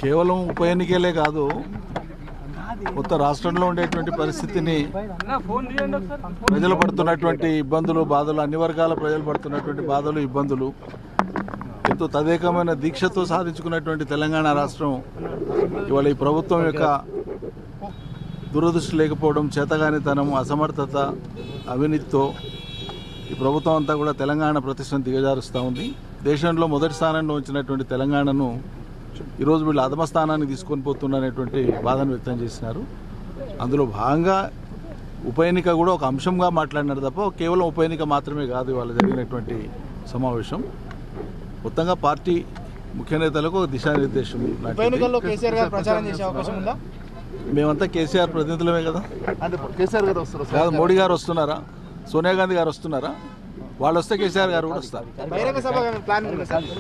కేవలం ఉప ఎన్నికలే కాదు, కొత్త రాష్ట్రంలో ఉండేటువంటి పరిస్థితిని, ప్రజలు పడుతున్నటువంటి ఇబ్బందులు బాధలు, అన్ని వర్గాల ప్రజలు పడుతున్నటువంటి బాధలు ఇబ్బందులు, ఎంతో తదేకమైన దీక్షతో సాధించుకున్నటువంటి తెలంగాణ రాష్ట్రం ఇవాళ ఈ ప్రభుత్వం యొక్క దురదృష్టి లేకపోవడం, చేతగానితనం, అసమర్థత, అవినీతితో ఈ ప్రభుత్వం అంతా కూడా తెలంగాణ ప్రతిష్టను దిగజారుస్తూ ఉంది. దేశంలో మొదటి స్థానంలో ఉంచినటువంటి తెలంగాణను ఈరోజు వీళ్ళు అధమ స్థానానికి తీసుకొని పోతున్నటువంటి బాధను వ్యక్తం చేసినారు. అందులో భాగంగా ఉప ఎన్నిక కూడా ఒక అంశంగా మాట్లాడినారు తప్ప కేవలం ఉప ఎన్నిక మాత్రమే కాదు ఇవాళ జరిగినటువంటి సమావేశం. మొత్తంగా పార్టీ ముఖ్య నేతలకు దిశానిర్దేశం. మేమంతా కేసీఆర్ ప్రతినిధులమే కదా. కేసీఆర్ గారు వస్తారు కాదు, మోడీ గారు వస్తున్నారా, సోనియా గాంధీ గారు వస్తున్నారా? వాళ్ళు వస్తే కేసీఆర్ గారు కూడా వస్తారు.